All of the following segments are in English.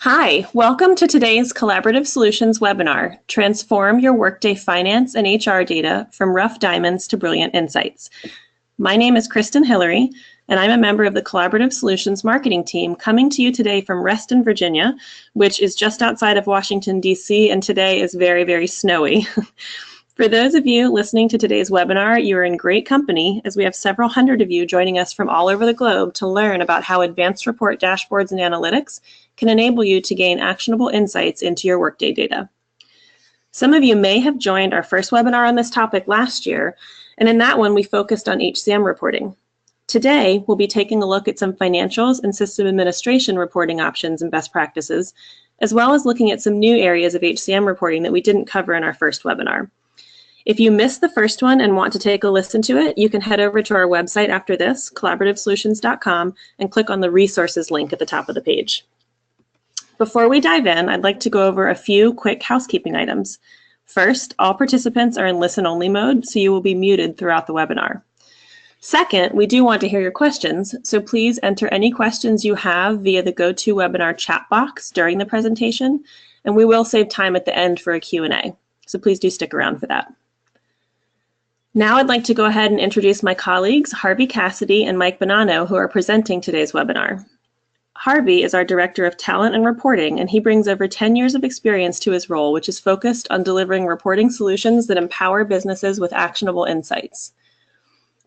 Hi, welcome to today's Collaborative Solutions webinar, Transform Your Workday Finance and HR Data from Rough Diamonds to Brilliant Insights. My name is Kristen Hillary, and I'm a member of the Collaborative Solutions marketing team coming to you today from Reston, Virginia, which is just outside of Washington, D.C., and today is very, very snowy. For those of you listening to today's webinar, you are in great company as we have several hundred of you joining us from all over the globe to learn about how advanced report dashboards and analytics can enable you to gain actionable insights into your Workday data. Some of you may have joined our first webinar on this topic last year, and in that one we focused on HCM reporting. Today, we'll be taking a look at some financials and system administration reporting options and best practices, as well as looking at some new areas of HCM reporting that we didn't cover in our first webinar. If you missed the first one and want to take a listen to it, you can head over to our website after this, collaborativesolutions.com, and click on the resources link at the top of the page. Before we dive in, I'd like to go over a few quick housekeeping items. First, all participants are in listen-only mode, so you will be muted throughout the webinar. Second, we do want to hear your questions, so please enter any questions you have via the GoToWebinar chat box during the presentation, and we will save time at the end for a Q&A, so please do stick around for that. Now I'd like to go ahead and introduce my colleagues, Harvey Cassidy and Mike Bonanno, who are presenting today's webinar. Harvey is our Director of Talent and Reporting, and he brings over 10 years of experience to his role, which is focused on delivering reporting solutions that empower businesses with actionable insights.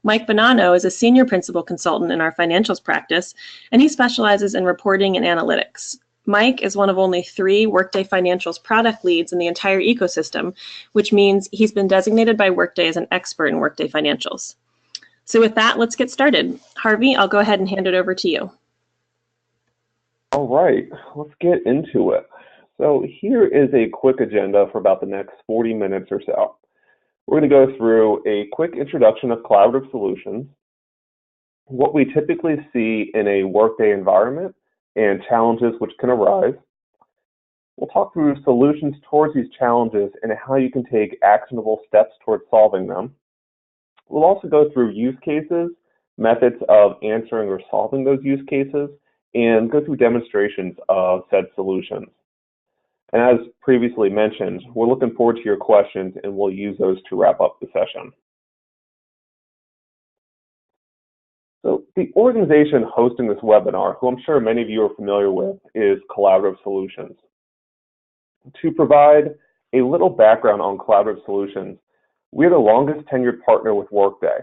Mike Bonanno is a Senior Principal Consultant in our financials practice, and he specializes in reporting and analytics. Mike is one of only 3 Workday Financials product leads in the entire ecosystem, which means he's been designated by Workday as an expert in Workday Financials. So with that, let's get started. Harvey, I'll go ahead and hand it over to you. All right, let's get into it. So here is a quick agenda for about the next 40 minutes or so. We're going to go through a quick introduction of collaborative solutions, what we typically see in a Workday environment, and challenges which can arise. We'll talk through solutions towards these challenges and how you can take actionable steps towards solving them. We'll also go through use cases, methods of answering or solving those use cases, and go through demonstrations of said solutions. And as previously mentioned, we're looking forward to your questions and we'll use those to wrap up the session. So the organization hosting this webinar, who I'm sure many of you are familiar with, is Collaborative Solutions. To provide a little background on Collaborative Solutions, we're the longest tenured partner with Workday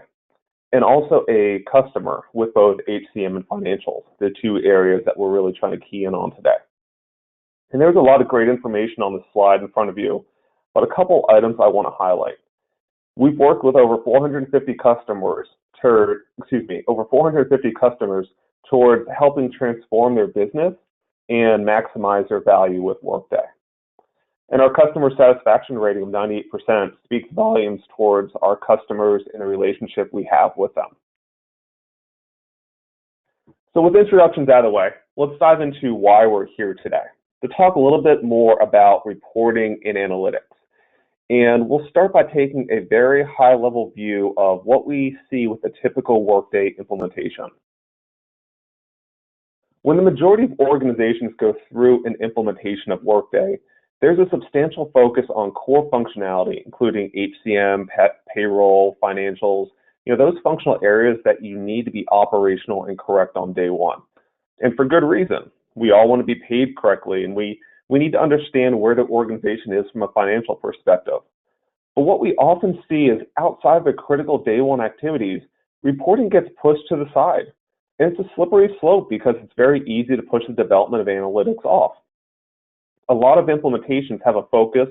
and also a customer with both HCM and financials, the 2 areas that we're really trying to key in on today. And there's a lot of great information on the slide in front of you, but a couple items I want to highlight. We've worked with over 450 customers towards helping transform their business and maximize their value with Workday. And our customer satisfaction rating of 98% speaks volumes towards our customers and the relationship we have with them. So with introductions out of the way, let's dive into why we're here today, to talk a little bit more about reporting and analytics. And we'll start by taking a very high-level view of what we see with a typical Workday implementation. When the majority of organizations go through an implementation of Workday, there's a substantial focus on core functionality, including HCM, payroll, financials, those functional areas that you need to be operational and correct on day one. And for good reason. We all want to be paid correctly, and we need to understand where the organization is from a financial perspective. But what we often see is outside the critical day one activities, reporting gets pushed to the side. And it's a slippery slope because it's very easy to push the development of analytics off. A lot of implementations have a focus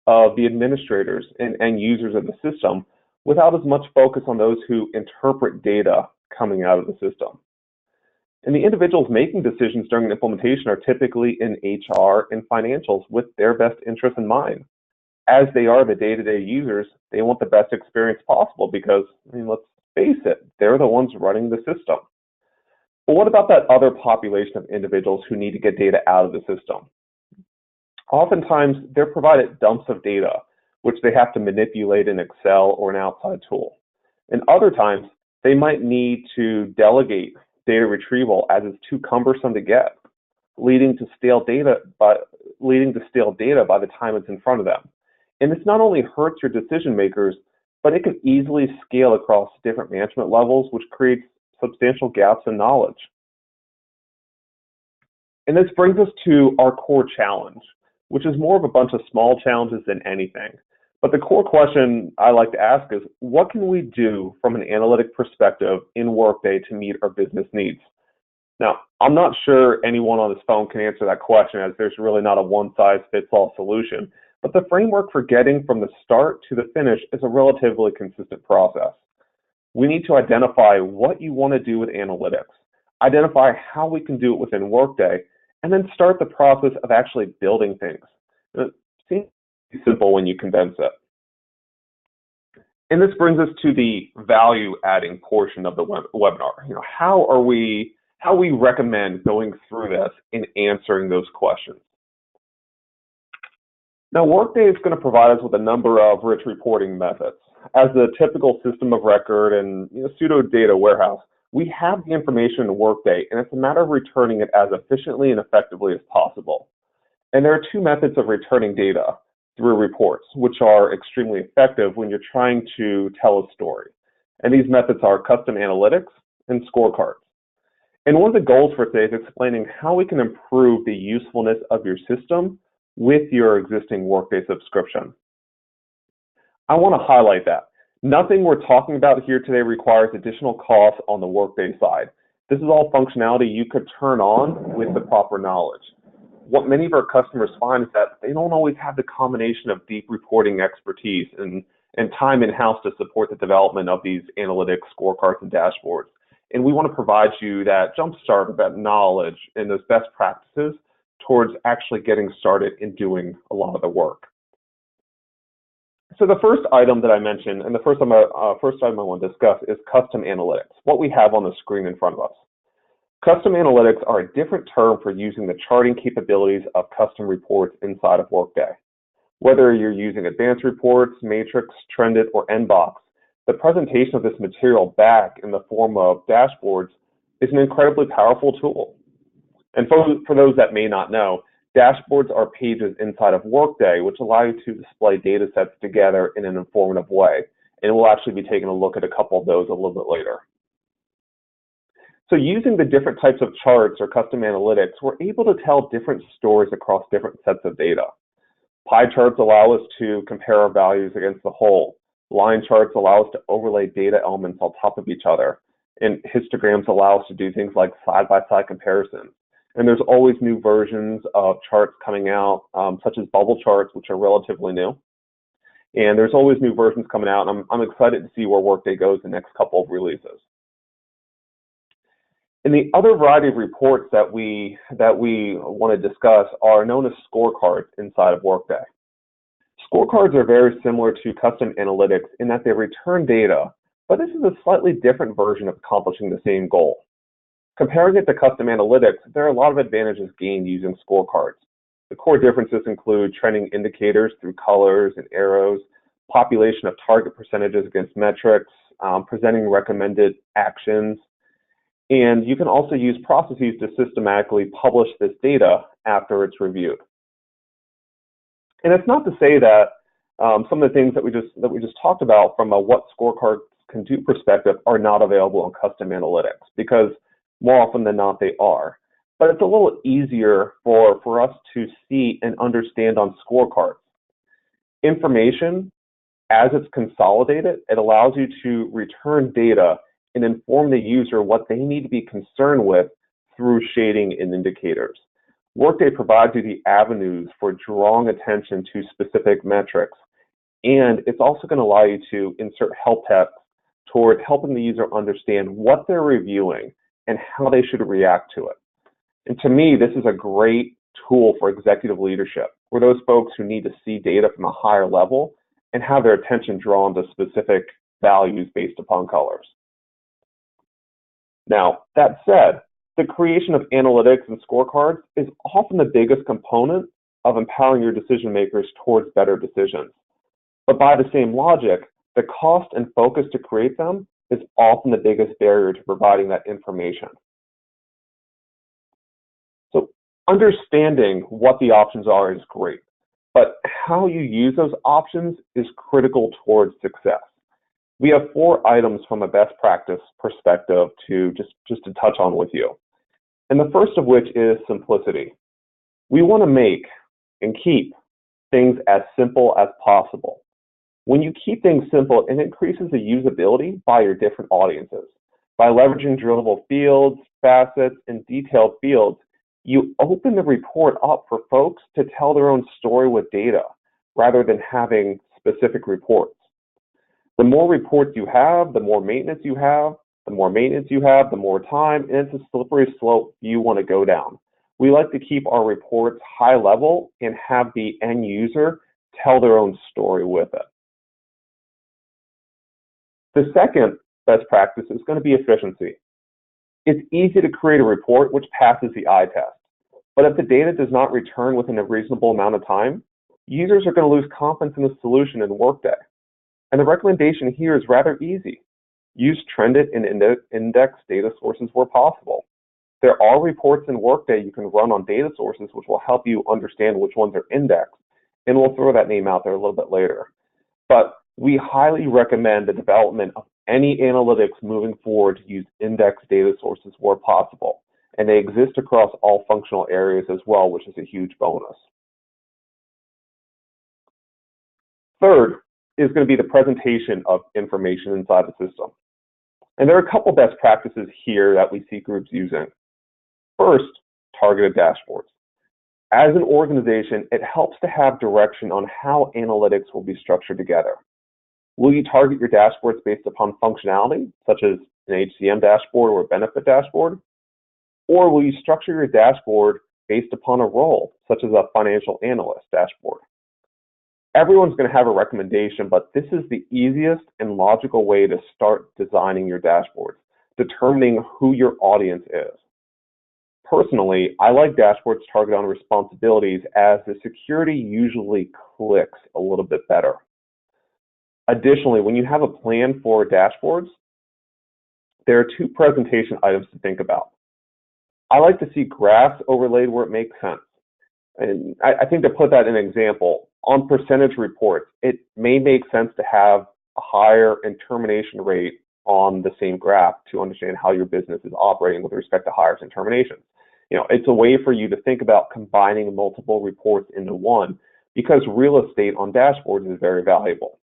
of the administrators and end users of the system without as much focus on those who interpret data coming out of the system. And the individuals making decisions during an implementation are typically in HR and financials with their best interests in mind. As they are the day-to-day users, they want the best experience possible because, let's face it, they're the ones running the system. But what about that other population of individuals who need to get data out of the system? Oftentimes, they're provided dumps of data, which they have to manipulate in Excel or an outside tool. And other times, they might need to delegate data retrieval as it's too cumbersome to get. leading to stale data by the time it's in front of them. And this not only hurts your decision makers, but it can easily scale across different management levels, which creates substantial gaps in knowledge. And this brings us to our core challenge, which is more of a bunch of small challenges than anything. But the core question I like to ask is, what can we do from an analytic perspective in Workday to meet our business needs? Now, I'm not sure anyone on this phone can answer that question, as there's really not a one-size-fits-all solution, but the framework for getting from the start to the finish is a relatively consistent process. We need to identify what you want to do with analytics, identify how we can do it within Workday, and then start the process of actually building things. It seems simple when you condense it. And this brings us to the value-adding portion of the webinar. How we recommend going through this and answering those questions. Now, Workday is going to provide us with a number of rich reporting methods. As the typical system of record and pseudo data warehouse, we have the information in Workday, and it's a matter of returning it as efficiently and effectively as possible. And there are two methods of returning data through reports, which are extremely effective when you're trying to tell a story. And these methods are custom analytics and scorecards. And one of the goals for today is explaining how we can improve the usefulness of your system with your existing Workday subscription. I want to highlight that nothing we're talking about here today requires additional costs on the Workday side. This is all functionality you could turn on with the proper knowledge. What many of our customers find is that they don't always have the combination of deep reporting expertise and time in-house to support the development of these analytics, scorecards, and dashboards. And we want to provide you that jumpstart of that knowledge and those best practices towards actually getting started in doing a lot of the work. So the first item that I mentioned, and the first item I want to discuss, is custom analytics, what we have on the screen in front of us. Custom analytics are a different term for using the charting capabilities of custom reports inside of Workday. Whether you're using advanced reports, matrix, trended, or nbox, the presentation of this material back in the form of dashboards is an incredibly powerful tool. And for those that may not know, dashboards are pages inside of Workday which allow you to display data sets together in an informative way. And we'll actually be taking a look at a couple of those a little bit later. So using the different types of charts or custom analytics, we're able to tell different stories across different sets of data. Pie charts allow us to compare our values against the whole. Line charts allow us to overlay data elements on top of each other. And histograms allow us to do things like side-by-side comparisons. And there's always new versions of charts coming out, such as bubble charts, which are relatively new. And there's always new versions coming out, and I'm excited to see where Workday goes the next couple of releases. And the other variety of reports that we want to discuss are known as scorecards inside of Workday. Scorecards are very similar to custom analytics in that they return data, but this is a slightly different version of accomplishing the same goal. Comparing it to custom analytics, there are a lot of advantages gained using scorecards. The core differences include trending indicators through colors and arrows, population of target percentages against metrics, presenting recommended actions, and you can also use processes to systematically publish this data after it's reviewed. And it's not to say that some of the things that we just talked about from a what scorecards can do perspective are not available in custom analytics, because more often than not they are. But it's a little easier for us to see and understand on scorecards. Information, as it's consolidated, it allows you to return data and inform the user what they need to be concerned with through shading and indicators. Workday provides you the avenues for drawing attention to specific metrics, and it's also going to allow you to insert help text toward helping the user understand what they're reviewing and how they should react to it. And to me, this is a great tool for executive leadership, for those folks who need to see data from a higher level and have their attention drawn to specific values based upon colors. Now, that said, the creation of analytics and scorecards is often the biggest component of empowering your decision makers towards better decisions. But by the same logic, the cost and focus to create them is often the biggest barrier to providing that information. So Understanding what the options are is great, but how you use those options is critical towards success. We have 4 items from a best practice perspective to just to touch on with you. And the first of which is simplicity. We want to make and keep things as simple as possible. When you keep things simple, it increases the usability by your different audiences. By leveraging drillable fields, facets, and detailed fields, you open the report up for folks to tell their own story with data rather than having specific reports. The more reports you have, the more maintenance you have, the more maintenance you have, the more time, and it's a slippery slope you want to go down. We like to keep our reports high level and have the end user tell their own story with it. The second best practice is going to be efficiency. It's easy to create a report which passes the eye test, but if the data does not return within a reasonable amount of time, users are going to lose confidence in the solution in Workday. And the recommendation here is rather easy. Use trended and indexed data sources where possible. There are reports in Workday you can run on data sources which will help you understand which ones are indexed, and we'll throw that name out there a little bit later. But we highly recommend the development of any analytics moving forward to use indexed data sources where possible, and they exist across all functional areas as well, which is a huge bonus. Third is going to be the presentation of information inside the system. And there are a couple best practices here that we see groups using. First, targeted dashboards. As an organization, it helps to have direction on how analytics will be structured together. Will you target your dashboards based upon functionality, such as an HCM dashboard or a benefit dashboard? Or will you structure your dashboard based upon a role, such as a financial analyst dashboard? Everyone's going to have a recommendation, but this is the easiest and logical way to start designing your dashboards, determining who your audience is. Personally, I like dashboards targeted on responsibilities as the security usually clicks a little bit better. Additionally, when you have a plan for dashboards, there are 2 presentation items to think about. I like to see graphs overlaid where it makes sense. And I think to put that in an example, on percentage reports, it may make sense to have a hire and termination rate on the same graph to understand how your business is operating with respect to hires and terminations. It's a way for you to think about combining multiple reports into one, because real estate on dashboards is very valuable.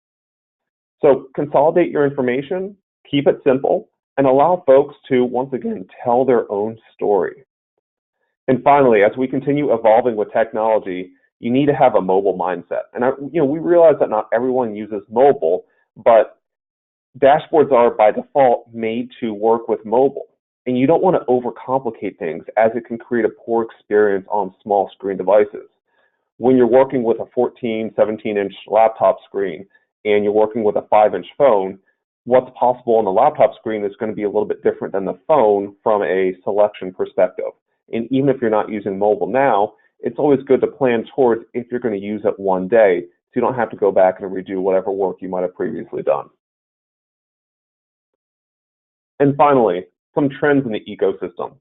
So consolidate your information, keep it simple, and allow folks to, once again, tell their own story. And finally, as we continue evolving with technology, you need to have a mobile mindset. And we realize that not everyone uses mobile, but dashboards are by default made to work with mobile. And you don't want to overcomplicate things, as it can create a poor experience on small screen devices. When you're working with a 14, 17-inch laptop screen and you're working with a 5-inch phone, what's possible on the laptop screen is going to be a little bit different than the phone from a selection perspective. And even if you're not using mobile now, it's always good to plan towards if you're going to use it one day, so you don't have to go back and redo whatever work you might have previously done. And finally, some trends in the ecosystem.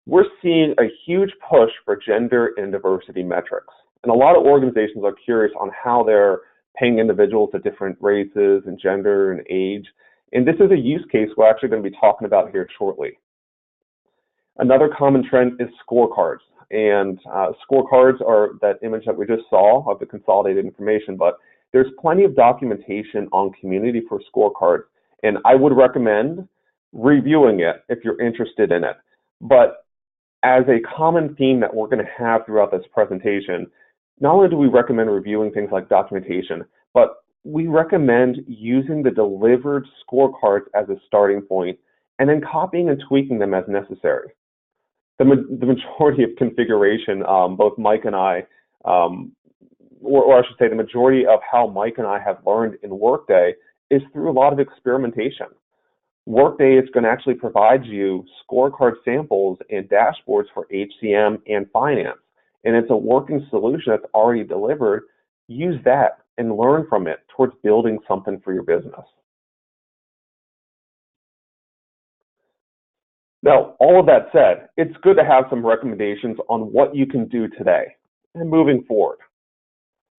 We're seeing a huge push for gender and diversity metrics. And a lot of organizations are curious on how they're paying individuals at different races and gender and age. And this is a use case we're actually going to be talking about here shortly. Another common trend is scorecards. And scorecards are that image that we just saw of the consolidated information, but there's plenty of documentation on Community for scorecards. And I would recommend reviewing it if you're interested in it. But as a common theme that we're going to have throughout this presentation, not only do we recommend reviewing things like documentation, but we recommend using the delivered scorecards as a starting point and then copying and tweaking them as necessary. The majority of configuration, both Mike and I, or I should say the majority of how Mike and I have learned in Workday is through a lot of experimentation. Workday is going to actually provide you scorecard samples and dashboards for HCM and finance. And it's a working solution that's already delivered. Use that and learn from it towards building something for your business. Now, all of that said, it's good to have some recommendations on what you can do today and moving forward.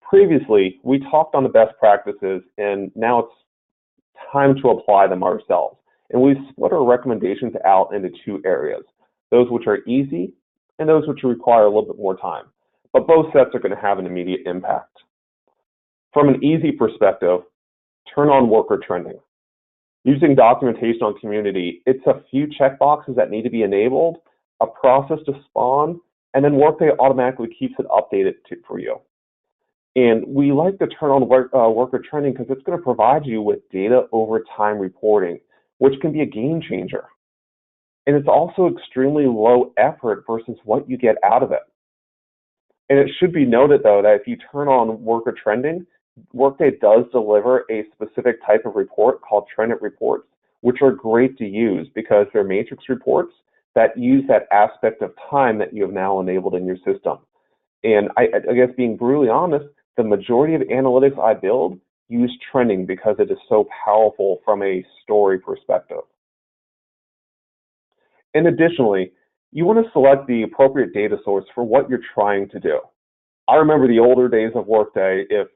Previously, we talked on the best practices, and now it's time to apply them ourselves. And we've split our recommendations out into two areas, those which are easy and those which require a little bit more time. But both sets are going to have an immediate impact. From an easy perspective, turn on worker trending. Using documentation on Community, it's a few checkboxes that need to be enabled, a process to spawn, and then Workday automatically keeps it updated for you. And we like to turn on worker trending because it's going to provide you with data over time reporting, which can be a game changer. And it's also extremely low effort versus what you get out of it. And it should be noted, though, that if you turn on worker trending, Workday does deliver a specific type of report called trended reports, which are great to use because they're matrix reports that use that aspect of time that you have now enabled in your system. And I guess being brutally honest, the majority of analytics I build use trending because it is so powerful from a story perspective. And additionally, you want to select the appropriate data source for what you're trying to do. I remember the older days of Workday, if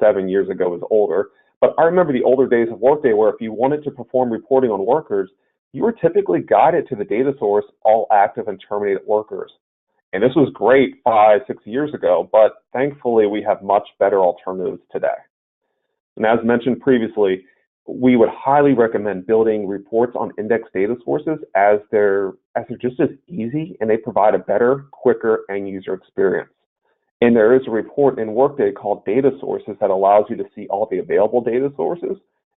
7 years ago is older, but I remember the older days of Workday where if you wanted to perform reporting on workers, you were typically guided to the data source, all active and terminated workers. And this was great 5, 6 years ago, but thankfully we have much better alternatives today. And as mentioned previously, we would highly recommend building reports on index data sources as they're just as easy and they provide a better, quicker end user experience. And there is a report in Workday called Data Sources that allows you to see all the available data sources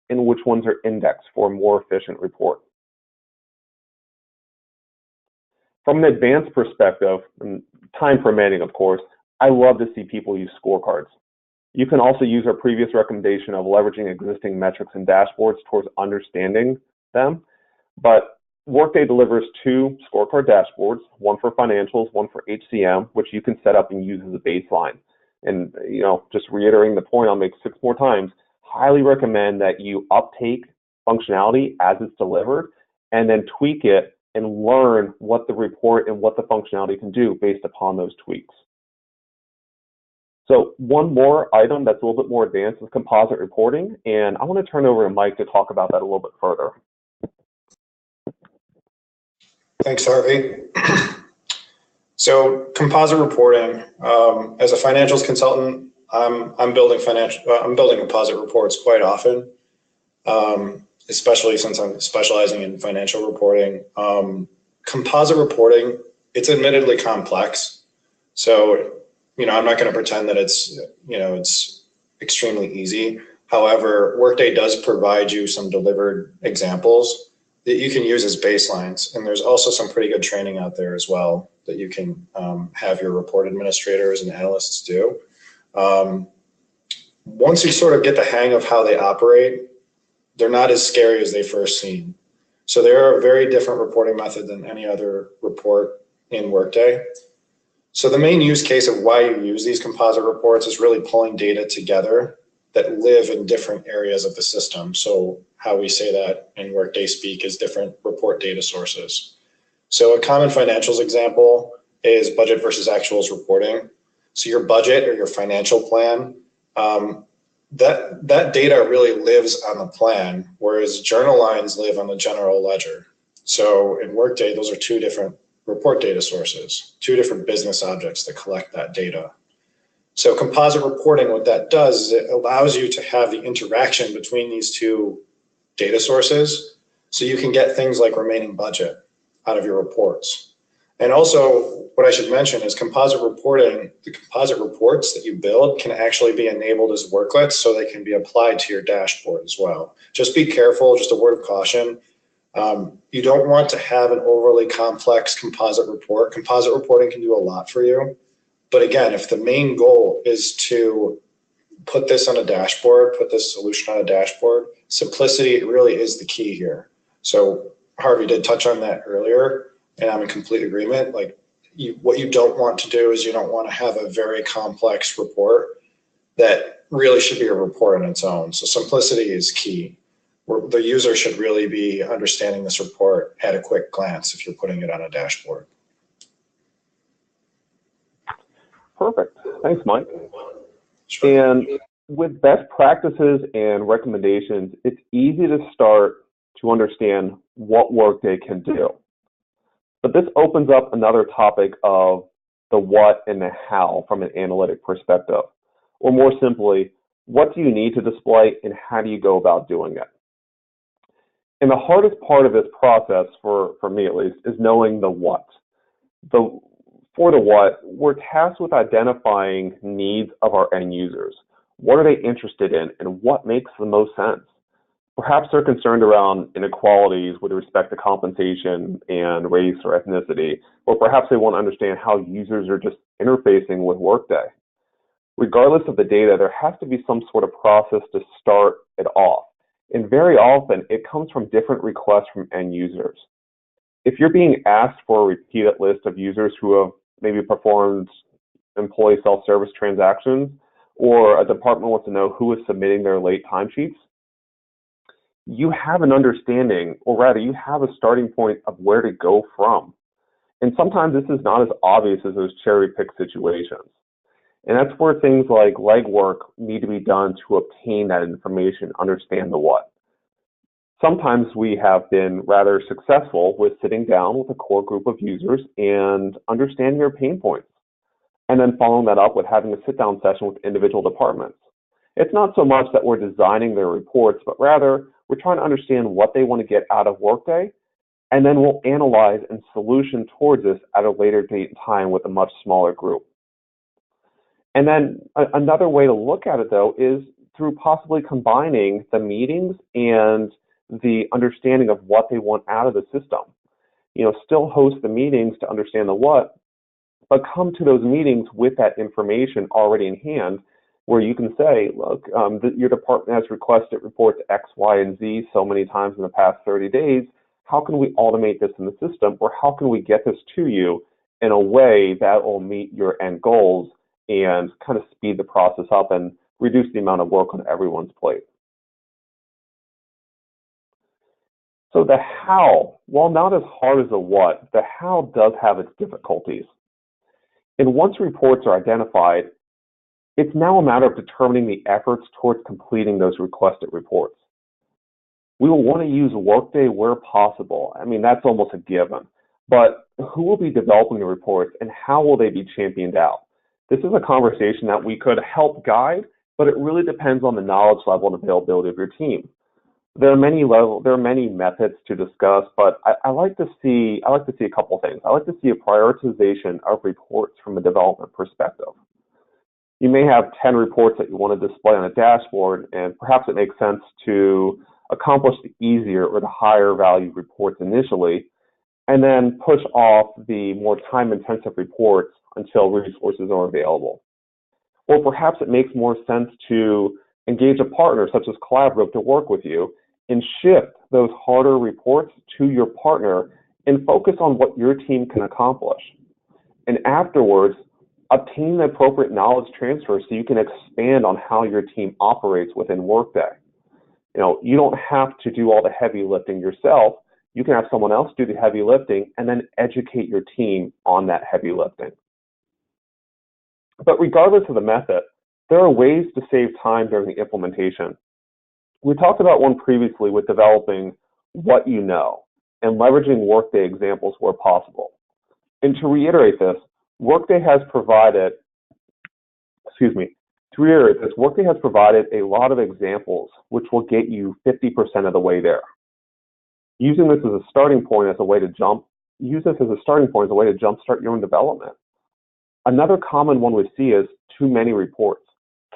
and which ones are indexed for a more efficient report. From an advanced perspective, and time permitting, of course, I love to see people use scorecards. You can also use our previous recommendation of leveraging existing metrics and dashboards towards understanding them, but Workday delivers 2 scorecard dashboards, one for financials, one for HCM, which you can set up and use as a baseline. And just reiterating the point I'll make 6 more times, highly recommend that you uptake functionality as it's delivered and then tweak it and learn what the report and what the functionality can do based upon those tweaks. So one more item that's a little bit more advanced is composite reporting, and I want to turn over to Mike to talk about that a little bit further. Thanks, Harvey. So composite reporting, as a financials consultant, I'm building composite reports quite often, especially since I'm specializing in financial reporting. Composite reporting, it's admittedly complex. So, I'm not going to pretend that it's extremely easy. However, Workday does provide you some delivered examples that you can use as baselines. And there's also some pretty good training out there as well that you can have your report administrators and analysts do. Once you sort of get the hang of how they operate, they're not as scary as they first seem. So they're a very different reporting method than any other report in Workday. So the main use case of why you use these composite reports is really pulling data together that live in different areas of the system. So how we say that in Workday speak is different report data sources. So a common financials example is budget versus actuals reporting. So your budget or your financial plan, that data really lives on the plan, whereas journal lines live on the general ledger. So in Workday, those are 2 different report data sources, 2 different business objects that collect that data. So composite reporting, what that does is it allows you to have the interaction between these 2 data sources so you can get things like remaining budget out of your reports. And also, what I should mention is composite reporting, the composite reports that you build can actually be enabled as worklets so they can be applied to your dashboard as well. Just be careful, just a word of caution. You don't want to have an overly complex composite report. Composite reporting can do a lot for you. But again, if the main goal is to put this on a dashboard, put this solution on a dashboard, simplicity really is the key here. So Harvey did touch on that earlier, and I'm in complete agreement. What you don't want to do is you don't want to have a very complex report that really should be a report on its own. So simplicity is key. the user should really be understanding this report at a quick glance if you're putting it on a dashboard. Perfect. Thanks, Mike. Sure. And with best practices and recommendations, it's easy to start to understand what Workday can do. But this opens up another topic of the what and the how from an analytic perspective. Or more simply, what do you need to display and how do you go about doing it? And the hardest part of this process, for me at least, is knowing the what. For the what, we're tasked with identifying needs of our end users. What are they interested in and what makes the most sense? Perhaps they're concerned around inequalities with respect to compensation and race or ethnicity, or perhaps they want to understand how users are just interfacing with Workday. Regardless of the data, there has to be some sort of process to start it off. And very often, it comes from different requests from end users. If you're being asked for a repeated list of users who have maybe performed employee self-service transactions, or a department wants to know who is submitting their late timesheets, you have an understanding, or rather, you have a starting point of where to go from. And sometimes this is not as obvious as those cherry-picked situations. And that's where things like legwork need to be done to obtain that information, understand the what. Sometimes we have been rather successful with sitting down with a core group of users and understanding their pain points, and then following that up with having a sit-down session with individual departments. It's not so much that we're designing their reports, but rather we're trying to understand what they want to get out of Workday, and then we'll analyze and solution towards this at a later date and time with a much smaller group. And then another way to look at it, though, is through possibly combining the meetings and the understanding of what they want out of the system. Still host the meetings to understand the what, but come to those meetings with that information already in hand, where you can say, look, your department has requested reports X, Y, and Z so many times in the past 30 days. How can we automate this in the system, or how can we get this to you in a way that will meet your end goals and kind of speed the process up and reduce the amount of work on everyone's plate? So the how, while not as hard as the what, the how does have its difficulties. And once reports are identified, it's now a matter of determining the efforts towards completing those requested reports. We will want to use Workday where possible. I mean, that's almost a given. But who will be developing the reports and how will they be championed out? This is a conversation that we could help guide, but it really depends on the knowledge level and availability of your team. There are many methods to discuss, but I like to see a couple things. I like to see a prioritization of reports from a development perspective. You may have 10 reports that you want to display on a dashboard, and perhaps it makes sense to accomplish the easier or the higher value reports initially, and then push off the more time-intensive reports until resources are available. Or perhaps it makes more sense to engage a partner such as Collaborative to work with you and shift those harder reports to your partner and focus on what your team can accomplish. And afterwards, obtain the appropriate knowledge transfer so you can expand on how your team operates within Workday. You don't have to do all the heavy lifting yourself. You can have someone else do the heavy lifting and then educate your team on that heavy lifting. But regardless of the method, there are ways to save time during the implementation. We talked about one previously with developing what you know and leveraging Workday examples where possible. And to reiterate this, Workday has provided a lot of examples which will get you 50% of the way there. Use this as a starting point as a way to jumpstart your own development. Another common one we see is too many reports.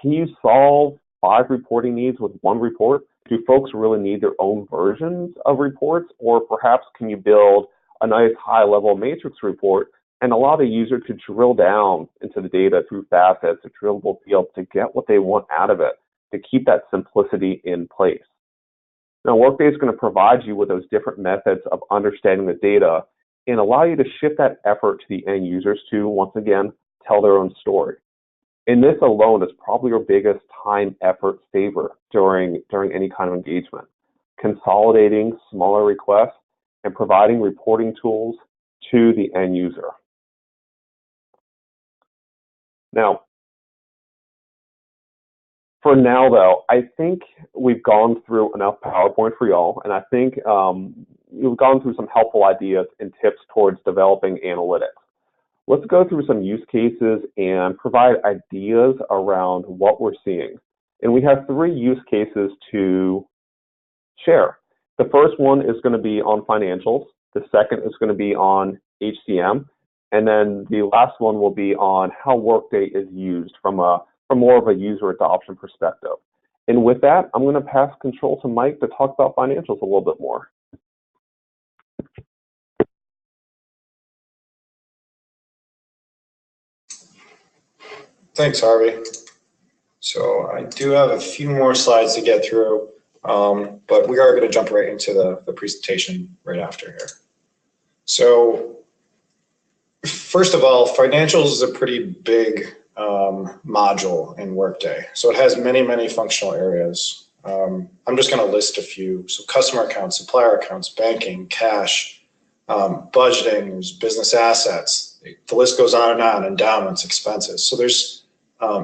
Can you solve 5 reporting needs with 1 report? Do folks really need their own versions of reports? Or perhaps can you build a nice high-level matrix report and allow the user to drill down into the data through facets, a drillable field to get what they want out of it, to keep that simplicity in place? Now, Workday is going to provide you with those different methods of understanding the data and allow you to shift that effort to the end users to, once again, tell their own story. And this alone is probably your biggest time effort saver during any kind of engagement. consolidating smaller requests, and providing reporting tools to the end user. Now, for now, though, I think we've gone through enough PowerPoint for y'all, and I think we've gone through some helpful ideas and tips towards developing analytics. Let's go through some use cases and provide ideas around what we're seeing. And we have 3 use cases to share. The first one is going to be on financials. The second is going to be on HCM. And then the last one will be on how Workday is used from more of a user adoption perspective. And with that, I'm going to pass control to Mike to talk about financials a little bit more. Thanks, Harvey. So I do have a few more slides to get through, but we are going to jump right into the presentation right after here. So first of all, financials is a pretty big module in Workday. So it has many, many functional areas. I'm just going to list a few. So customer accounts, supplier accounts, banking, cash, budgeting, there's business assets. The list goes on, endowments, expenses. So there's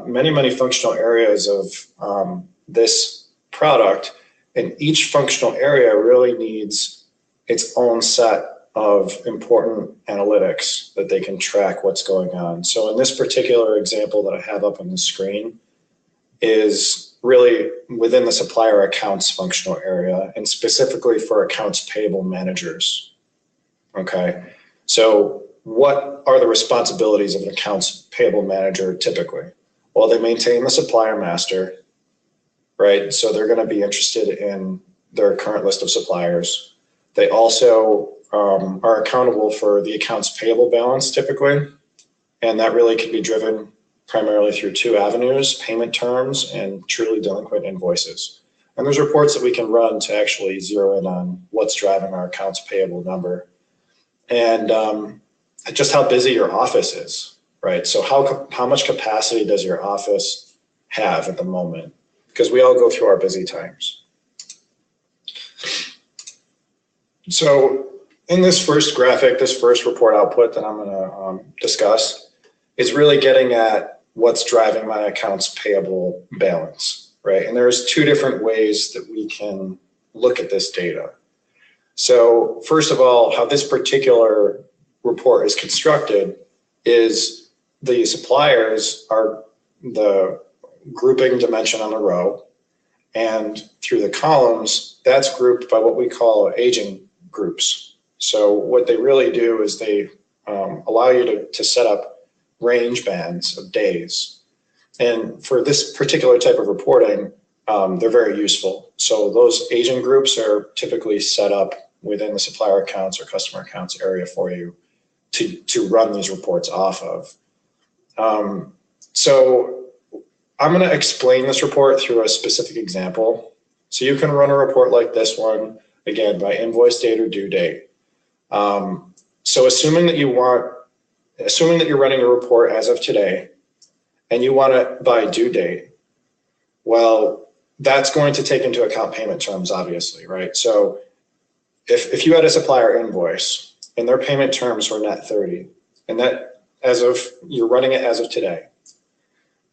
many, many functional areas of this product, and each functional area really needs its own set of important analytics that they can track what's going on. So in this particular example that I have up on the screen is really within the supplier accounts functional area, and specifically for accounts payable managers. Okay, so what are the responsibilities of an accounts payable manager typically? Well, they maintain the supplier master, right? So they're going to be interested in their current list of suppliers. They also are accountable for the accounts payable balance typically, and that really can be driven primarily through 2 avenues: payment terms and truly delinquent invoices. And there's reports that we can run to actually zero in on what's driving our accounts payable number, and just how busy your office is, right? So how much capacity does your office have at the moment? Because we all go through our busy times. So in this first graphic, this first report output that I'm going to discuss is really getting at what's driving my accounts payable balance, right? And there's 2 different ways that we can look at this data. So first of all, how this particular report is constructed is the suppliers are the grouping dimension on the row, and through the columns, that's grouped by what we call aging groups. So what they really do is they allow you to set up range bands of days. And for this particular type of reporting, they're very useful. So those aging groups are typically set up within the supplier accounts or customer accounts area for you to run these reports off of. So I'm going to explain this report through a specific example. So you can run a report like this one, again, by invoice date or due date. So assuming that you're running a report as of today, and you want it by due date, well, that's going to take into account payment terms, obviously, right? So if you had a supplier invoice and their payment terms were net 30, and that you're running it as of today,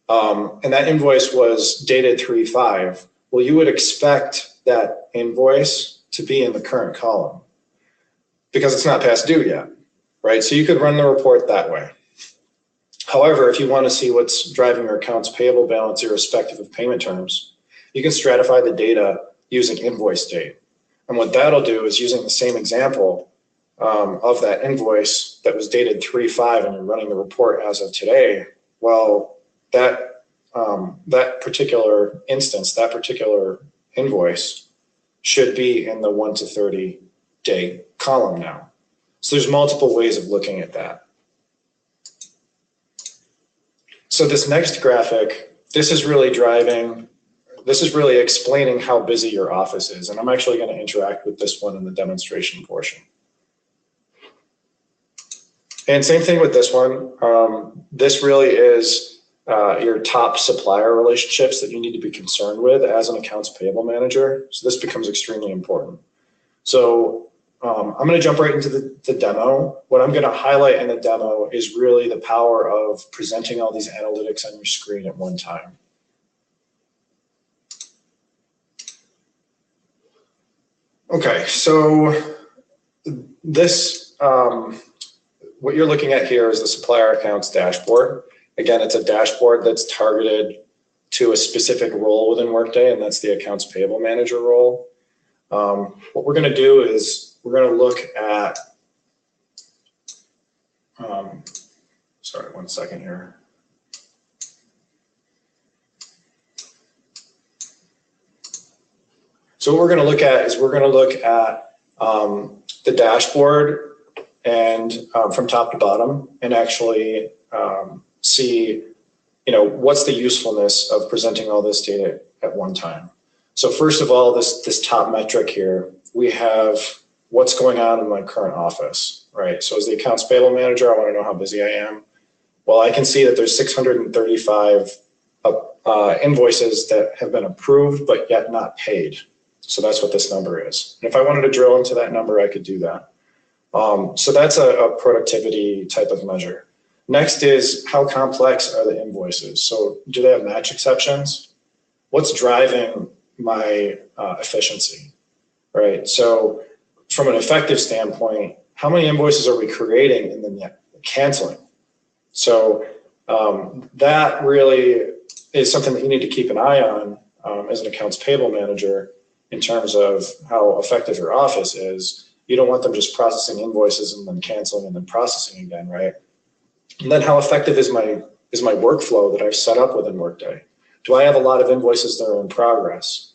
and that invoice was dated 3/5, well, you would expect that invoice to be in the current column because it's not past due yet, right? So you could run the report that way. However, if you want to see what's driving your accounts payable balance irrespective of payment terms, you can stratify the data using invoice date. And what that'll do is, using the same example of that invoice that was dated 3/5 and you're running the report as of today, well, that particular instance, that particular invoice should be in the 1 to 30 day column now. So there's multiple ways of looking at that. So this next graphic, this is really explaining how busy your office is. And I'm actually going to interact with this one in the demonstration portion. And same thing with this one. This really is your top supplier relationships that you need to be concerned with as an accounts payable manager. So this becomes extremely important. So I'm going to jump right into the demo. What I'm going to highlight in the demo is really the power of presenting all these analytics on your screen at one time. Okay, so this, what you're looking at here is the supplier accounts dashboard. Again, it's a dashboard that's targeted to a specific role within Workday, and that's the accounts payable manager role. What we're going to do is we're going to look at, sorry, one second here. So what we're going to look at is we're going to look at the dashboard and from top to bottom, and actually see, what's the usefulness of presenting all this data at one time. So first of all, this top metric here, we have what's going on in my current office, right? So as the accounts payable manager, I want to know how busy I am. Well, I can see that there's 635 invoices that have been approved but yet not paid. So that's what this number is. And if I wanted to drill into that number, I could do that. So that's a productivity type of measure. Next is how complex are the invoices? So do they have match exceptions? What's driving my efficiency, right? So from an effective standpoint, how many invoices are we creating and then canceling? So that really is something that you need to keep an eye on as an accounts payable manager in terms of how effective your office is. You don't want them just processing invoices and then canceling and then processing again, right? And then how effective is my workflow that I've set up within Workday? Do I have a lot of invoices that are in progress?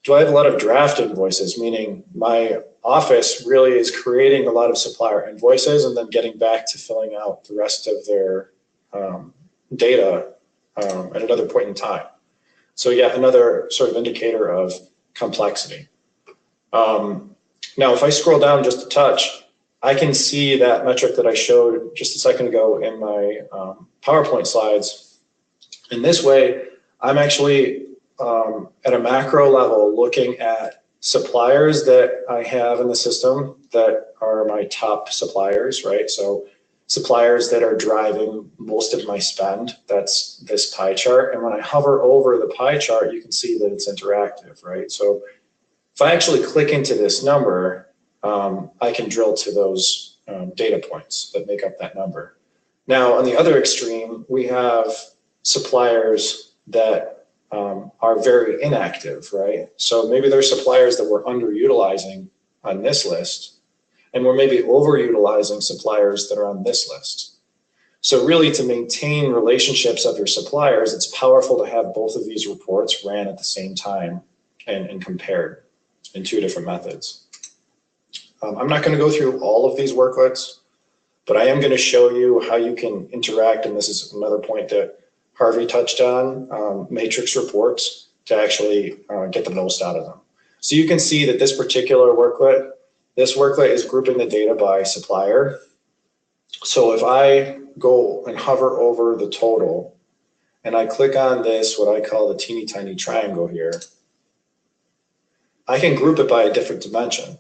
Do I have a lot of draft invoices, meaning my office really is creating a lot of supplier invoices and then getting back to filling out the rest of their data at another point in time? So yeah, another sort of indicator of complexity. Now, if I scroll down just a touch, I can see that metric that I showed just a second ago in my PowerPoint slides. In this way, I'm actually at a macro level looking at suppliers that I have in the system that are my top suppliers, right? So suppliers that are driving most of my spend, that's this pie chart. And when I hover over the pie chart, you can see that it's interactive, right? So if I actually click into this number, I can drill to those data points that make up that number. Now, on the other extreme, we have suppliers that are very inactive, right? So maybe there's suppliers that we're underutilizing on this list, and we're maybe overutilizing suppliers that are on this list. So really, to maintain relationships of your suppliers, it's powerful to have both of these reports ran at the same time and compared in two different methods. I'm not going to go through all of these worklets, but I am going to show you how you can interact, and this is another point that Harvey touched on, matrix reports to actually get the most out of them. So you can see that this particular worklet, is grouping the data by supplier. So if I go and hover over the total, and I click on this, what I call the teeny tiny triangle here, I can group it by a different dimension.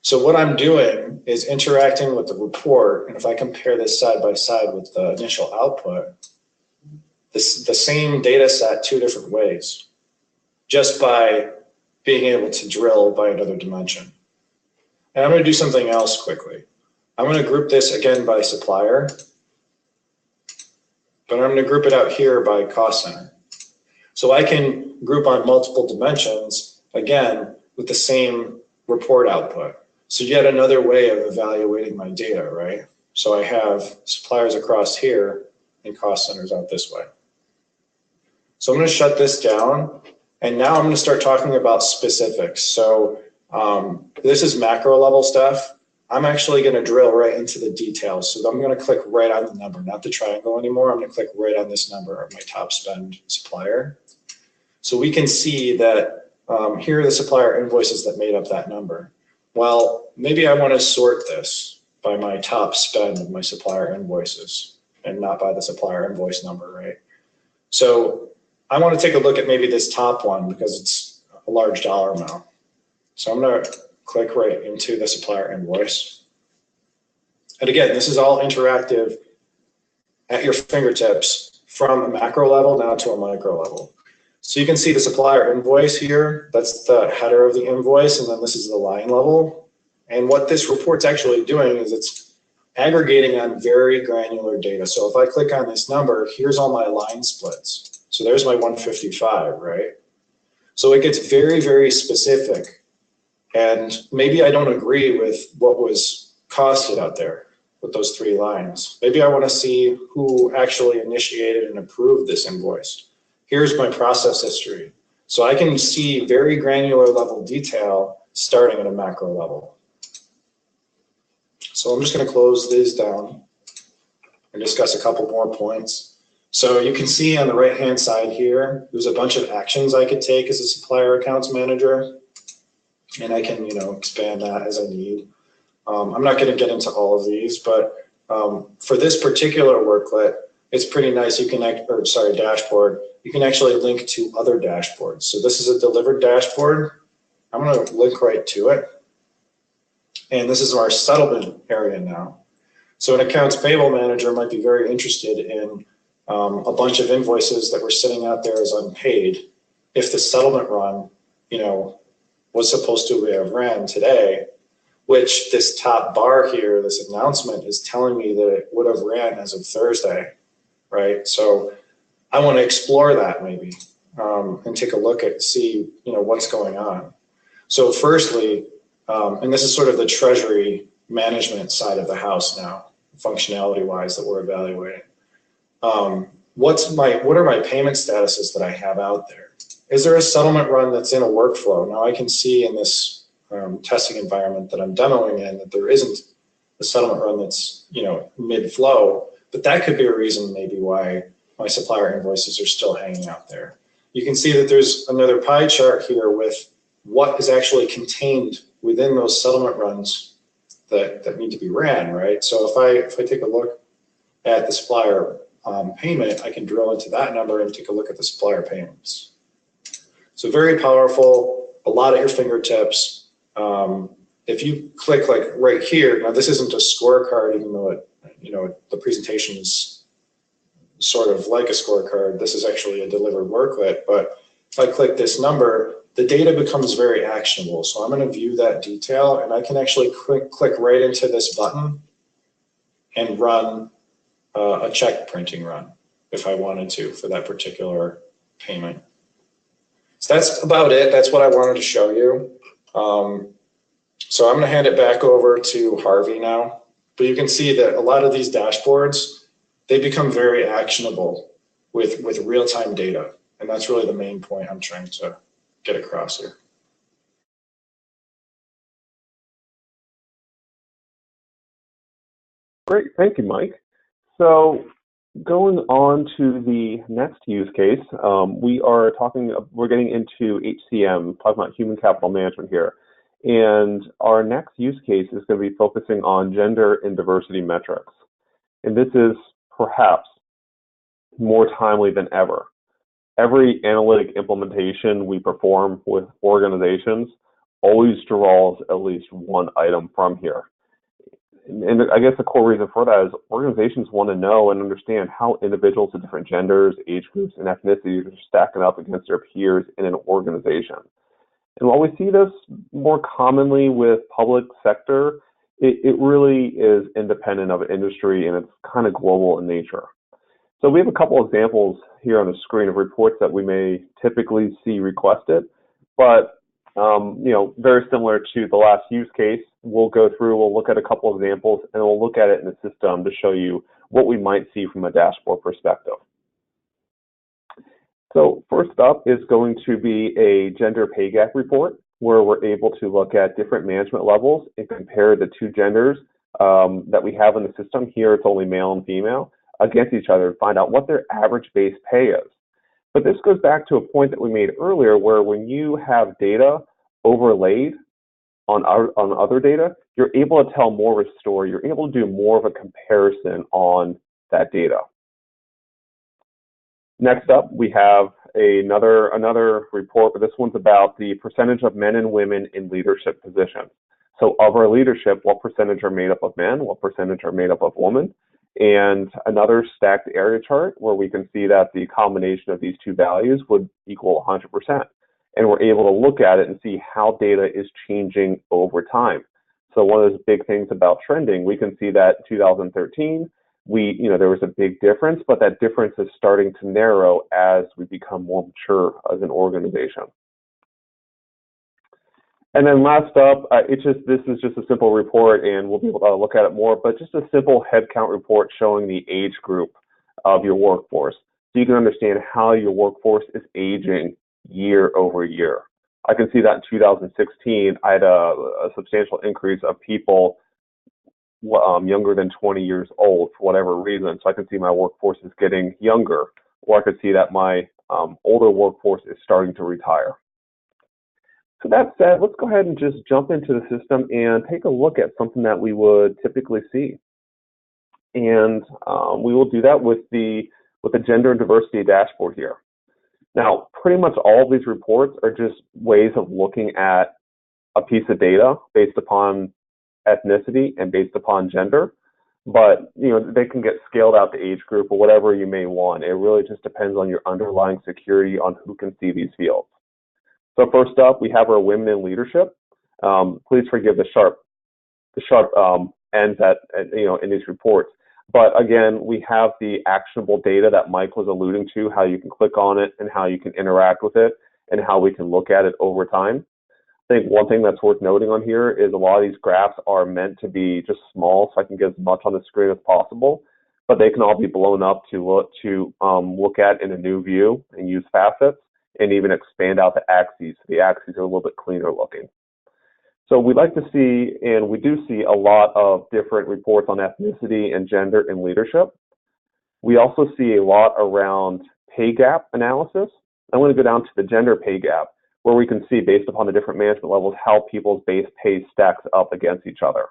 So what I'm doing is interacting with the report, and if I compare this side by side with the initial output, the same data set two different ways, just by being able to drill by another dimension. And I'm going to do something else quickly. I'm going to group this again by supplier, but I'm going to group it out here by cost center. So I can group on multiple dimensions, again, with the same report output. So yet another way of evaluating my data, right? So I have suppliers across here and cost centers out this way. So I'm going to shut this down, and now I'm going to start talking about specifics. So this is macro level stuff. I'm actually going to drill right into the details. So I'm going to click right on the number, not the triangle anymore. I'm going to click right on this number of my top spend supplier. So we can see that here are the supplier invoices that made up that number. Well, maybe I want to sort this by my top spend of my supplier invoices and not by the supplier invoice number, right? So I want to take a look at maybe this top one because it's a large dollar amount. So I'm going to click right into the supplier invoice. And again, this is all interactive at your fingertips from a macro level now to a micro level. So you can see the supplier invoice here. That's the header of the invoice, and then this is the line level. And what this report's actually doing is it's aggregating on very granular data. So if I click on this number, here's all my line splits. So there's my 155, right? So it gets very, very specific. And maybe I don't agree with what was costed out there with those 3 lines. Maybe I want to see who actually initiated and approved this invoice. Here's my process history. So I can see very granular level detail starting at a macro level. So I'm just going to close these down and discuss a couple more points. So you can see on the right-hand side here, there's a bunch of actions I could take as a supplier accounts manager, and I can, expand that as I need. I'm not going to get into all of these, but for this particular worklet, it's pretty nice. You can, dashboard. You can actually link to other dashboards. So this is a delivered dashboard. I'm going to link right to it. And this is our settlement area now. So an accounts payable manager might be very interested in a bunch of invoices that were sitting out there as unpaid. If the settlement run, was supposed to have ran today, which this top bar here, this announcement is telling me that it would have ran as of Thursday, right? So I want to explore that maybe and take a look at, see, what's going on. So firstly, and this is sort of the treasury management side of the house now, functionality-wise that we're evaluating. What are my payment statuses that I have out there? Is there a settlement run that's in a workflow? Now I can see in this testing environment that I'm demoing in that there isn't a settlement run that's mid-flow, but that could be a reason maybe why my supplier invoices are still hanging out there. You can see that there's another pie chart here with what is actually contained within those settlement runs that need to be ran, right? So if I take a look at the supplier payment, I can drill into that number and take a look at the supplier payments. So very powerful, a lot at your fingertips. If you click like right here, now this isn't a scorecard, even though it, the presentation is sort of like a scorecard. This is actually a delivered worklet, but if I click this number, the data becomes very actionable. So I'm going to view that detail, and I can actually click right into this button and run a check printing run if I wanted to for that particular payment. So that's about it. That's what I wanted to show you. So I'm going to hand it back over to Harvey now. But you can see that a lot of these dashboards, they become very actionable with real-time data. And that's really the main point I'm trying to get across here. Great, thank you, Mike. So going on to the next use case, we're getting into HCM, talking about human capital management here. And our next use case is going to be focusing on gender and diversity metrics. And this is perhaps more timely than ever. Every analytic implementation we perform with organizations always draws at least one item from here. And I guess the core reason for that is organizations want to know and understand how individuals of different genders, age groups, and ethnicities are stacking up against their peers in an organization. And while we see this more commonly with public sector, it really is independent of industry, and it's kind of global in nature. So we have a couple examples here on the screen of reports that we may typically see requested, but very similar to the last use case. We'll look at a couple of examples, and we'll look at it in the system to show you what we might see from a dashboard perspective. So first up is going to be a gender pay gap report, where we're able to look at different management levels and compare the two genders that we have in the system. Here it's only male and female against each other and find out what their average base pay is. But this goes back to a point that we made earlier, where when you have data overlaid on other data, you're able to tell more of a story. You're able to do more of a comparison on that data. Next up, we have another report, but this one's about the percentage of men and women in leadership positions. So of our leadership, what percentage are made up of men, what percentage are made up of women, and another stacked area chart where we can see that the combination of these two values would equal 100%. And we're able to look at it and see how data is changing over time. So one of those big things about trending, we can see that in 2013, there was a big difference, but that difference is starting to narrow as we become more mature as an organization. And then last up, this is just a simple report, and we'll be able to look at it more, but just a simple headcount report showing the age group of your workforce. So you can understand how your workforce is aging year over year. I can see that in 2016, I had a substantial increase of people younger than 20 years old for whatever reason. So I can see my workforce is getting younger, or I could see that my older workforce is starting to retire. So that said, let's go ahead and just jump into the system and take a look at something that we would typically see. And we will do that with the gender and diversity dashboard here. Now, pretty much all of these reports are just ways of looking at a piece of data based upon ethnicity and based upon gender, but they can get scaled out to age group or whatever you may want. It really just depends on your underlying security on who can see these fields. So first up, we have our women in leadership. Please forgive the sharp ends in these reports. But again, we have the actionable data that Mike was alluding to, how you can click on it and how you can interact with it and how we can look at it over time. I think one thing that's worth noting on here is a lot of these graphs are meant to be just small, so I can get as much on the screen as possible, but they can all be blown up to look at in a new view and use facets and even expand out the axes. The axes are a little bit cleaner looking. So we like to see, and we do see a lot of different reports on ethnicity and gender in leadership. We also see a lot around pay gap analysis. I'm going to go down to the gender pay gap, where we can see, based upon the different management levels, how people's base pay stacks up against each other.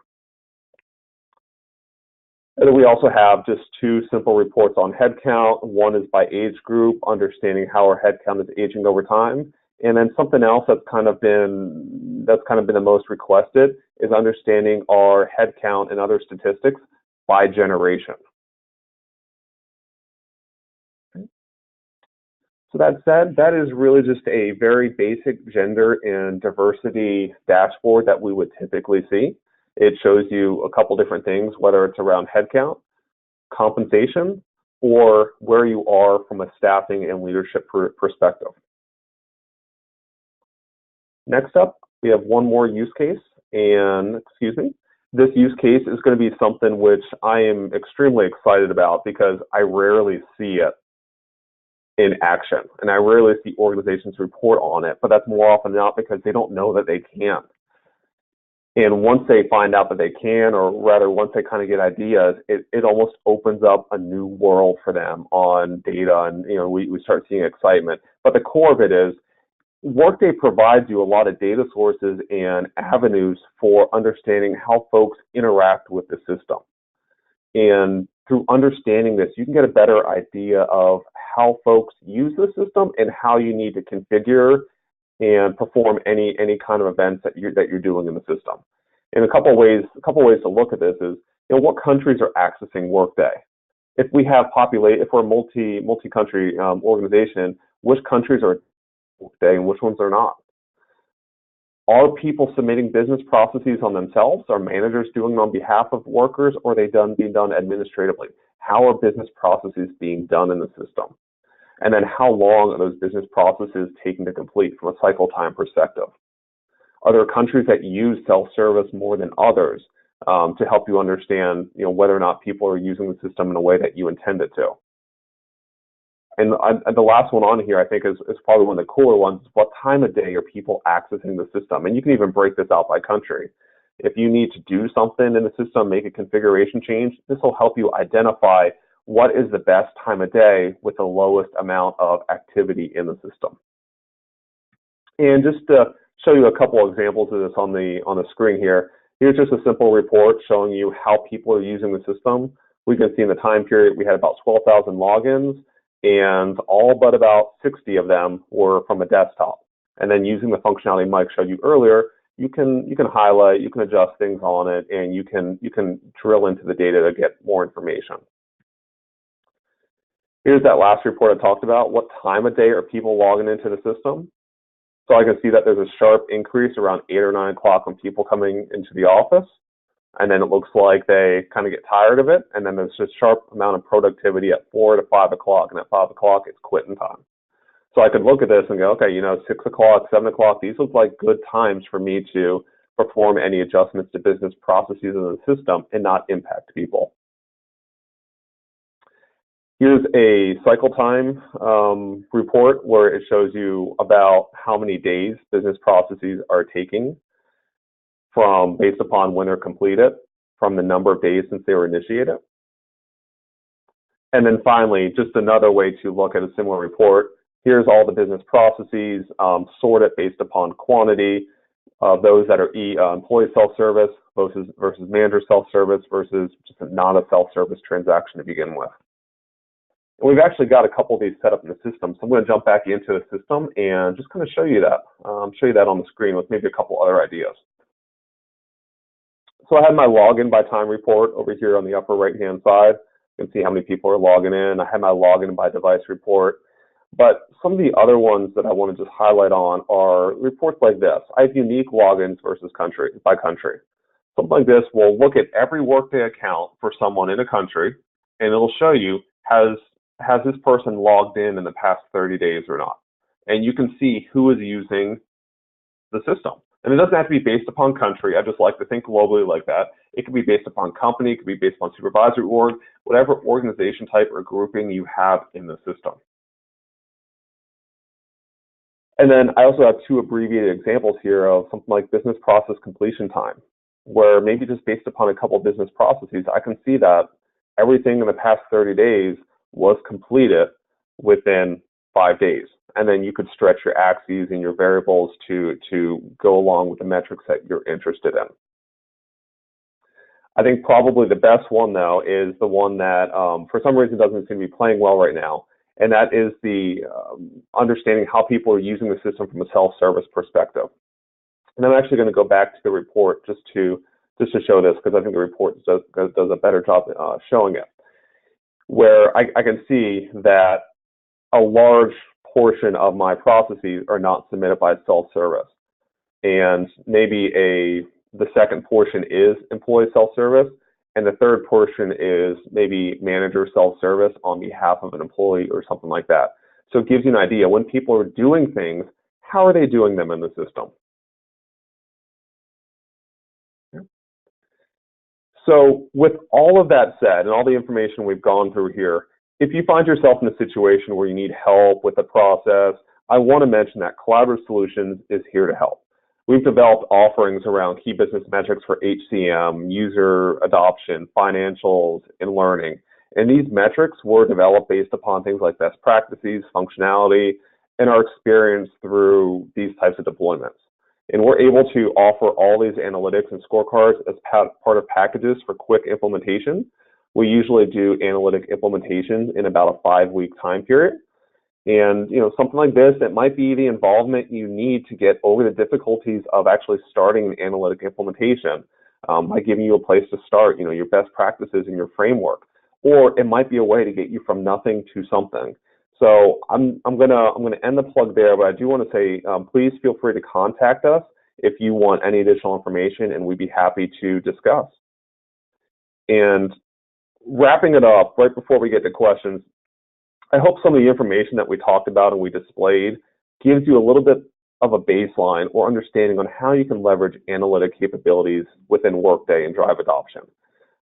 And then we also have just two simple reports on headcount. One is by age group, understanding how our headcount is aging over time. And then something else that's kind of been the most requested is understanding our headcount and other statistics by generation. So that said, that is really just a very basic gender and diversity dashboard that we would typically see. It shows you a couple different things, whether it's around headcount, compensation, or where you are from a staffing and leadership perspective. Next up, we have one more use case, and this use case is going to be something which I am extremely excited about because I rarely see it in action, and I rarely see organizations report on it, but that's more often than not because they don't know that they can. And once they find out that they can, or rather once they kind of get ideas, it almost opens up a new world for them on data, and we start seeing excitement. But the core of it is Workday provides you a lot of data sources and avenues for understanding how folks interact with the system. And through understanding this, you can get a better idea of how folks use the system and how you need to configure and perform any kind of events that you're doing in the system. And a couple ways to look at this is, what countries are accessing Workday? If we're a multi-country organization, which countries are Workday and which ones are not? Are people submitting business processes on themselves? Are managers doing them on behalf of workers, or are they being done administratively? How are business processes being done in the system? And then how long are those business processes taking to complete from a cycle time perspective? Are there countries that use self-service more than others to help you understand whether or not people are using the system in a way that you intend it to? And the last one on here, I think, is probably one of the cooler ones. What time of day are people accessing the system? And you can even break this out by country. If you need to do something in the system, make a configuration change, this will help you identify what is the best time of day with the lowest amount of activity in the system. And just to show you a couple of examples of this on the screen here, here's just a simple report showing you how people are using the system. We can see in the time period we had about 12,000 logins. and all but about 60 of them were from a desktop. And then using the functionality Mike showed you earlier, you can highlight, you can adjust things on it, and you can drill into the data to get more information. Here's that last report I talked about. What time of day are people logging into the system? So I can see that there's a sharp increase around 8 or 9 o'clock when people coming into the office. And then it looks like they kind of get tired of it. And then there's just sharp amount of productivity at 4 to 5 o'clock. And at 5 o'clock, it's quitting time. So I could look at this and go, okay, 6 o'clock, 7 o'clock, these look like good times for me to perform any adjustments to business processes in the system and not impact people. Here's a cycle time report where it shows you about how many days business processes are taking from based upon when they're completed, from the number of days since they were initiated. And then finally, just another way to look at a similar report, here's all the business processes sorted based upon quantity of those that are employee self-service versus manager self-service versus just not a self-service transaction to begin with. And we've actually got a couple of these set up in the system, so I'm going to jump back into the system and just kind of show you that on the screen with maybe a couple other ideas. So I had my login by time report over here on the upper right-hand side. You can see how many people are logging in. I had my login by device report. But some of the other ones that I want to just highlight on are reports like this. I have unique logins versus by country. Something like this will look at every Workday account for someone in a country, and it'll show you, has this person logged in the past 30 days or not? And you can see who is using the system. And it doesn't have to be based upon country. I just like to think globally like that. It could be based upon company, it could be based upon supervisory org, whatever organization type or grouping you have in the system. And then I also have 2 abbreviated examples here of something like business process completion time, where maybe just based upon a couple of business processes, I can see that everything in the past 30 days was completed within 5 days. And then you could stretch your axes and your variables to go along with the metrics that you're interested in. I think probably the best one, though, is the one that for some reason doesn't seem to be playing well right now, and that is the understanding how people are using the system from a self-service perspective. And I'm actually going to go back to the report just to show this, because I think the report does a better job showing it, where I can see that a large portion of my processes are not submitted by self-service, and maybe the second portion is employee self-service, and the third portion is maybe manager self-service on behalf of an employee or something like that. So it gives you an idea when people are doing things, how are they doing them in the system? So with all of that said, and all the information we've gone through here, if you find yourself in a situation where you need help with the process, I want to mention that Collaborative Solutions is here to help. We've developed offerings around key business metrics for HCM, user adoption, financials, and learning. And these metrics were developed based upon things like best practices, functionality, and our experience through these types of deployments. And we're able to offer all these analytics and scorecards as part of packages for quick implementation. We usually do analytic implementation in about a 5-week time period. And something like this, it might be the involvement you need to get over the difficulties of actually starting an analytic implementation by giving you a place to start, your best practices in your framework. Or it might be a way to get you from nothing to something. So I'm gonna end the plug there, but I do want to say please feel free to contact us if you want any additional information, and we'd be happy to discuss. And wrapping it up, right before we get to questions, I hope some of the information that we talked about and we displayed gives you a little bit of a baseline or understanding on how you can leverage analytic capabilities within Workday and drive adoption.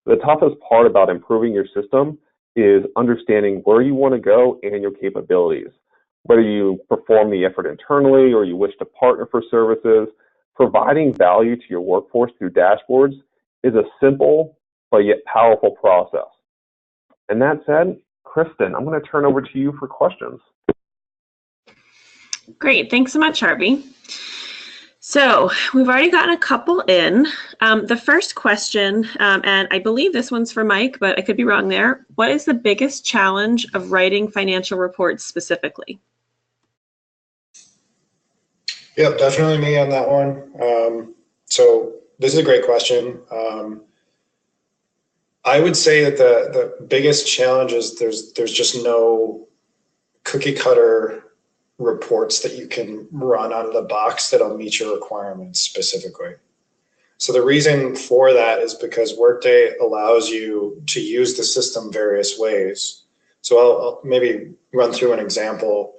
The toughest part about improving your system is understanding where you want to go and your capabilities. Whether you perform the effort internally or you wish to partner for services, providing value to your workforce through dashboards is a simple but yet powerful process. And that said, Kristen, I'm going to turn over to you for questions. Great, thanks so much, Harvey. So we've already gotten a couple in. The first question, and I believe this one's for Mike, but I could be wrong there. What is the biggest challenge of writing financial reports specifically? Yep, definitely me on that one. So this is a great question. I would say that the biggest challenge is there's just no cookie cutter reports that you can run out of the box that'll meet your requirements specifically. So the reason for that is because Workday allows you to use the system various ways. So I'll maybe run through an example.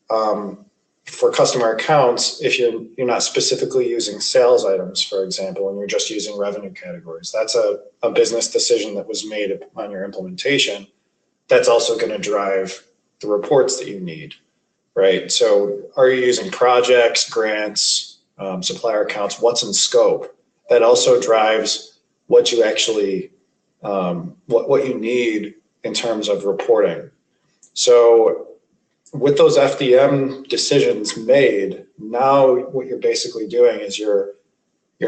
For customer accounts, if you're not specifically using sales items, for example, and you're just using revenue categories, that's a business decision that was made on your implementation. That's also going to drive the reports that you need, right? So are you using projects, grants, supplier accounts, what's in scope? That also drives what you actually, what you need in terms of reporting. So with those FDM decisions made, now what you're basically doing is you're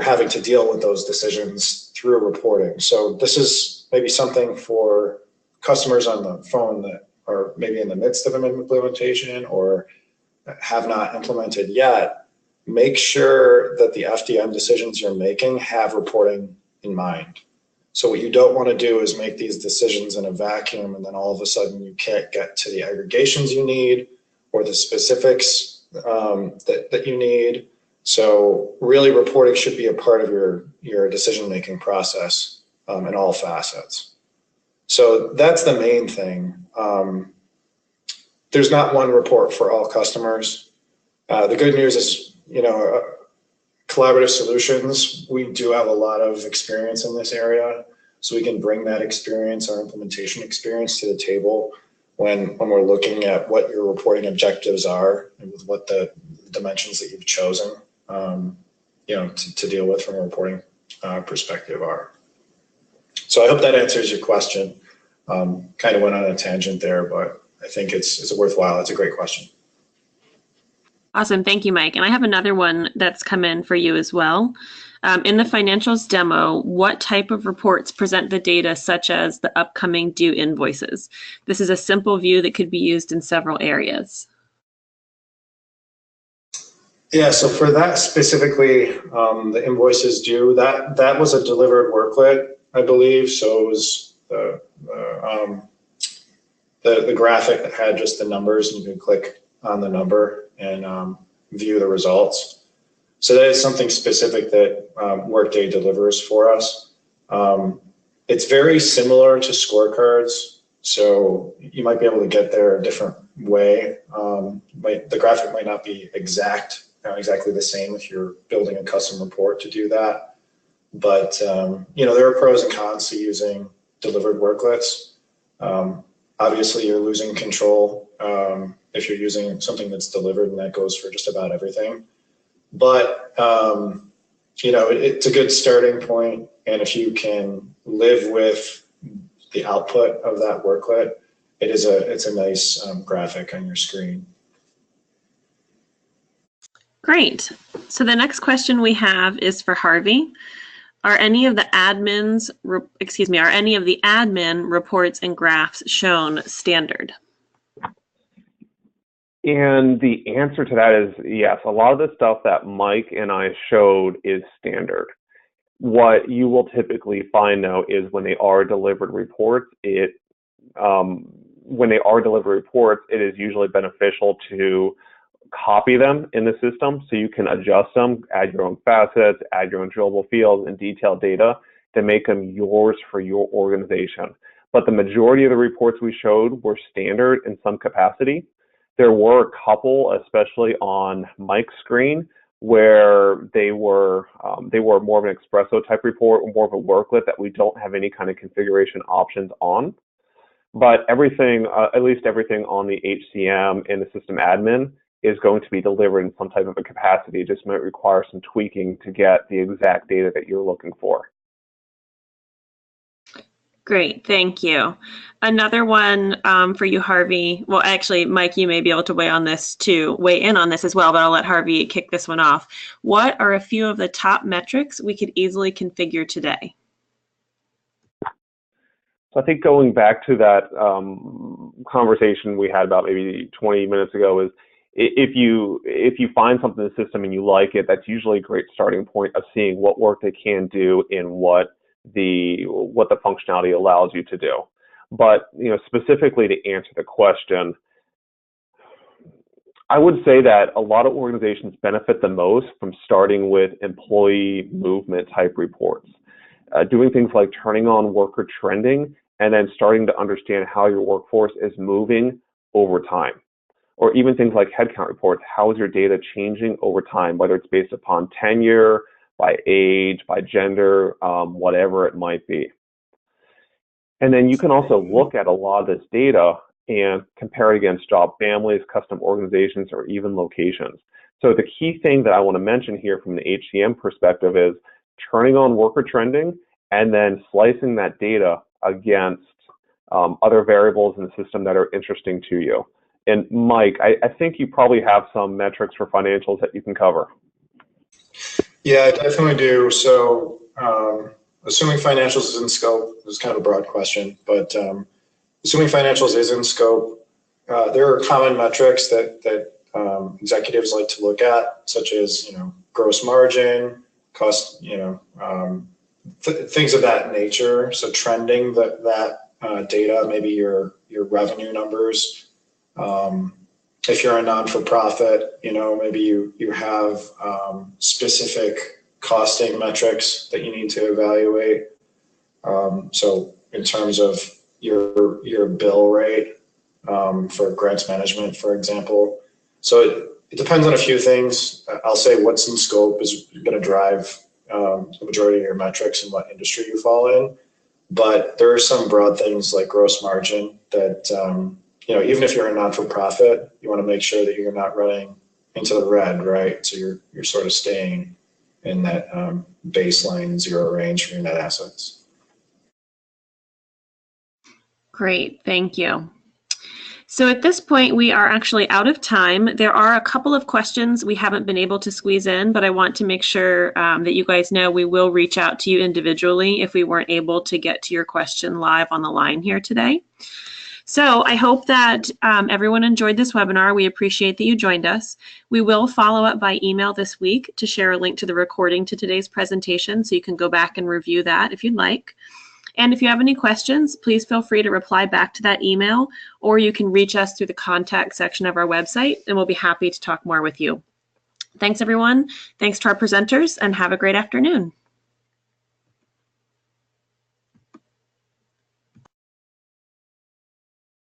having to deal with those decisions through reporting. So this is maybe something for customers on the phone that are maybe in the midst of an implementation or have not implemented yet. Make sure that the FDM decisions you're making have reporting in mind. So what you don't want to do is make these decisions in a vacuum and then all of a sudden you can't get to the aggregations you need or the specifics that you need. So really reporting should be a part of your decision-making process in all facets. So that's the main thing. There's not one report for all customers. The good news is, collaborative solutions, we do have a lot of experience in this area, so we can bring that experience, our implementation experience, to the table when we're looking at what your reporting objectives are and with what the dimensions that you've chosen, to deal with from a reporting perspective are. So I hope that answers your question. Kind of went on a tangent there, but I think it's worthwhile. It's a great question. Awesome. Thank you, Mike. And I have another one that's come in for you as well. In the financials demo, what type of reports present the data such as the upcoming due invoices? This is a simple view that could be used in several areas. Yeah, so for that specifically, the invoices due, that was a delivered worklet, I believe. So it was the graphic that had just the numbers, and you could click on the number and view the results. So that is something specific that Workday delivers for us. It's very similar to scorecards, so you might be able to get there a different way. The graphic might not be exactly the same if you're building a custom report to do that. But there are pros and cons to using delivered worklets. Obviously, you're losing control if you're using something that's delivered, and that goes for just about everything. But it's a good starting point, and if you can live with the output of that worklet, it's a nice graphic on your screen. Great. So the next question we have is for Harvey. Are any of the admin reports and graphs shown standard? And the answer to that is yes. A lot of the stuff that Mike and I showed is standard. What you will typically find, though, is when they are delivered reports, it is usually beneficial to copy them in the system so you can adjust them, add your own facets, add your own drillable fields and detailed data to make them yours for your organization. But the majority of the reports we showed were standard in some capacity. There were a couple, especially on Mike's screen, where they were more of an espresso type report, more of a worklet that we don't have any kind of configuration options on. But everything, at least everything on the HCM and the system admin, is going to be delivered in some type of a capacity. It just might require some tweaking to get the exact data that you're looking for. Great, thank you. Another one for you, Harvey. Well, actually, Mike, you may be able to weigh in on this as well, but I'll let Harvey kick this one off. What are a few of the top metrics we could easily configure today? So I think going back to that conversation we had about maybe 20 minutes ago is if you find something in the system and you like it, that's usually a great starting point of seeing what work they can do and what the functionality allows you to do. But specifically to answer the question, I would say that a lot of organizations benefit the most from starting with employee movement type reports, doing things like turning on worker trending and then starting to understand how your workforce is moving over time. Or even things like headcount reports. How is your data changing over time, whether it's based upon tenure, by age, by gender, whatever it might be. And then you can also look at a lot of this data and compare it against job families, custom organizations, or even locations. So the key thing that I want to mention here from the HCM perspective is turning on worker trending and then slicing that data against other variables in the system that are interesting to you. And Mike, I think you probably have some metrics for financials that you can cover. Yeah, I definitely do. So assuming financials is in scope, this is kind of a broad question, but assuming financials is in scope, there are common metrics that executives like to look at, such as gross margin, cost, things of that nature. So trending that data, maybe your revenue numbers. If you're a non-for-profit, maybe you have specific costing metrics that you need to evaluate. So in terms of your bill rate for grants management, for example. So it depends on a few things. I'll say what's in scope is going to drive the majority of your metrics and what industry you fall in. But there are some broad things like gross margin that even if you're a non-for-profit, you want to make sure that you're not running into the red, right? So you're sort of staying in that baseline zero range for your net assets. Great, thank you. So at this point, we are actually out of time. There are a couple of questions we haven't been able to squeeze in, but I want to make sure that you guys know we will reach out to you individually if we weren't able to get to your question live on the line here today. So I hope that everyone enjoyed this webinar. We appreciate that you joined us. We will follow up by email this week to share a link to the recording to today's presentation, so you can go back and review that if you'd like. And if you have any questions, please feel free to reply back to that email, or you can reach us through the contact section of our website, and we'll be happy to talk more with you. Thanks, everyone. Thanks to our presenters, and have a great afternoon.